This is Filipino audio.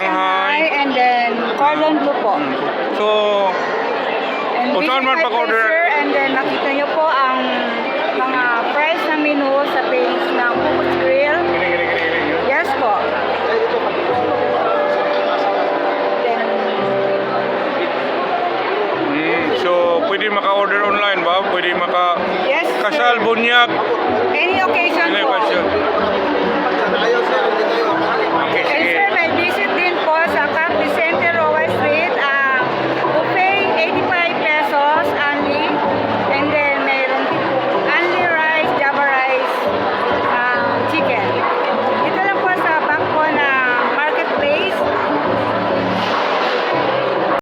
Shanghai. and then cordon bleu po. So, And kung saan man visit my pag-order. place, sir, and then nakita niyo po ang mga price na menu sa page ng Focus Grill. Yes po. Then, So, pwede maka-order online ba? Pwede yes, sir. kasal, bunyag. Any occasion Any po. occasion. Okay, And sige. sir,